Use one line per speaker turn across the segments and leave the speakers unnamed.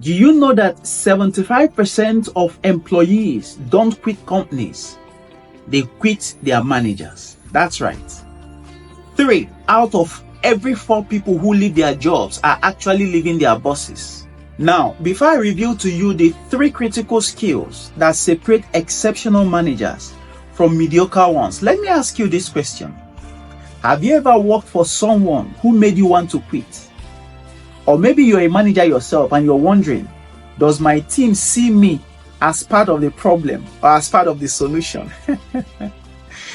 Do you know that 75% of employees don't quit companies? They quit their managers. That's right. 3 out of every 4 people who leave their jobs are actually leaving their bosses. Now, before I reveal to you the 3 critical skills that separate exceptional managers from mediocre ones, let me ask you this question. Have you ever worked for someone who made you want to quit? Or maybe you're a manager yourself and you're wondering, does my team see me as part of the problem or as part of the solution?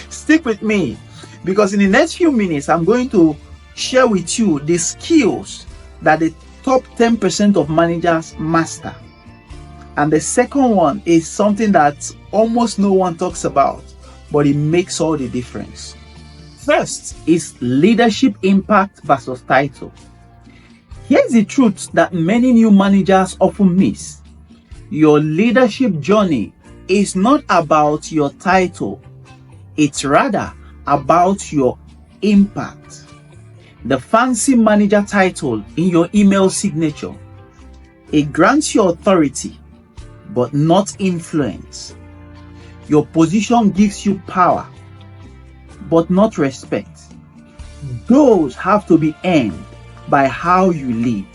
Stick with me, because in the next few minutes, I'm going to share with you the skills that the top 10% of managers master. And the second one is something that almost no one talks about, but it makes all the difference. First is leadership impact versus title. Here's the truth that many new managers often miss. Your leadership journey is not about your title. It's rather about your impact. The fancy manager title in your email signature, it grants you authority, but not influence. Your position gives you power, but not respect. Those have to be earned by how you lead.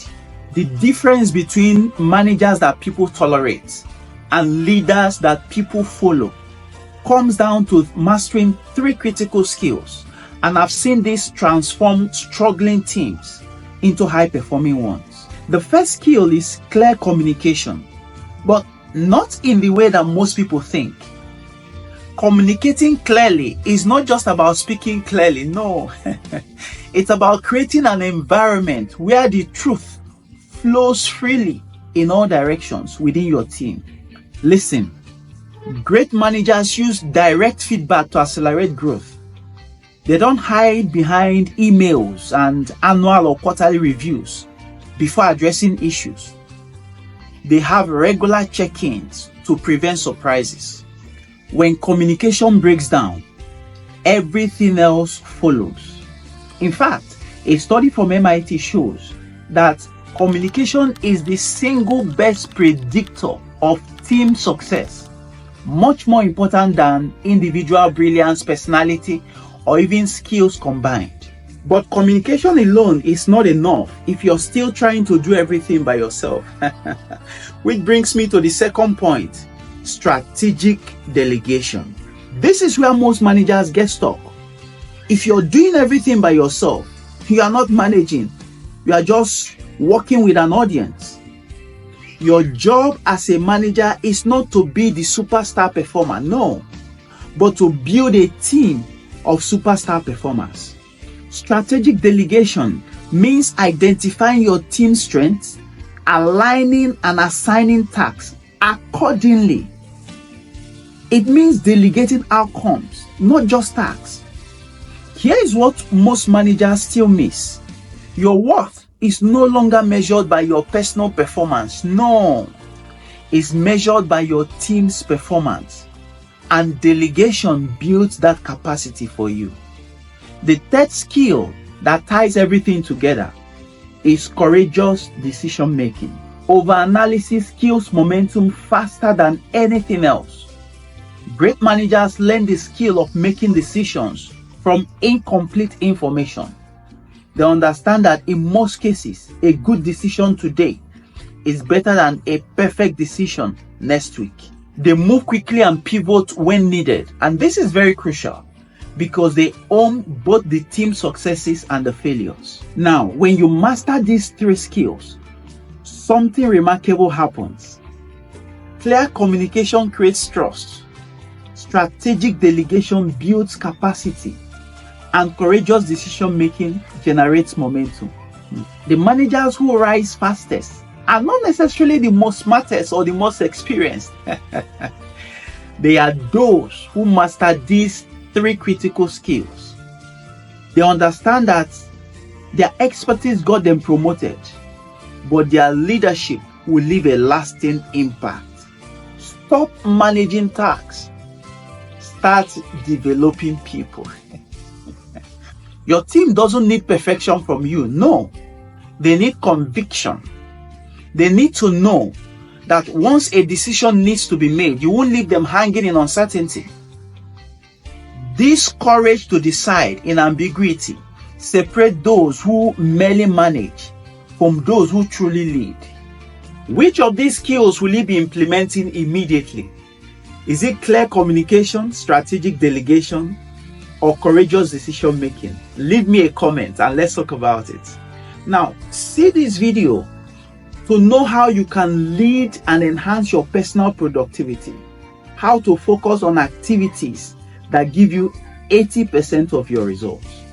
The difference between managers that people tolerate and leaders that people follow comes down to mastering 3 critical skills. And I've seen this transform struggling teams into high-performing ones. The first skill is clear communication, but not in the way that most people think. Communicating clearly is not just about speaking clearly, no. It's about creating an environment where the truth flows freely in all directions within your team. Listen, great managers use direct feedback to accelerate growth. They don't hide behind emails and annual or quarterly reviews before addressing issues. They have regular check-ins to prevent surprises. When communication breaks down, everything else follows. In fact, a study from MIT shows that communication is the single best predictor of team success, much more important than individual brilliance, personality, or even skills combined. But communication alone is not enough if you're still trying to do everything by yourself. Which brings me to the second point, strategic delegation. This is where most managers get stuck. If you're doing everything by yourself, you are not managing. You are just working with an audience. Your job as a manager is not to be the superstar performer, no, but to build a team of superstar performers. Strategic delegation means identifying your team's strengths, aligning and assigning tasks accordingly. It means delegating outcomes, not just tasks. Here is what most managers still miss. Your worth is no longer measured by your personal performance. No, it's measured by your team's performance. And delegation builds that capacity for you. The third skill that ties everything together is courageous decision making. Overanalysis kills momentum faster than anything else. Great managers learn the skill of making decisions from incomplete information. They understand that in most cases, a good decision today is better than a perfect decision next week. They move quickly and pivot when needed. And this is very crucial because they own both the team successes and the failures. Now, when you master these 3 skills, something remarkable happens. Clear communication creates trust. Strategic delegation builds capacity. And courageous decision-making generates momentum. The managers who rise fastest are not necessarily the most smartest or the most experienced. They are those who master these 3 critical skills. They understand that their expertise got them promoted, but their leadership will leave a lasting impact. Stop managing tasks. Start developing people. Your team doesn't need perfection from you. No, they need conviction. They need to know that once a decision needs to be made, you won't leave them hanging in uncertainty. This courage to decide in ambiguity separates those who merely manage from those who truly lead. Which of these skills will you be implementing immediately? Is it clear communication, strategic delegation, or courageous decision making? Leave me a comment and let's talk about it. Now, see this video to know how you can lead and enhance your personal productivity, how to focus on activities that give you 80% of your results.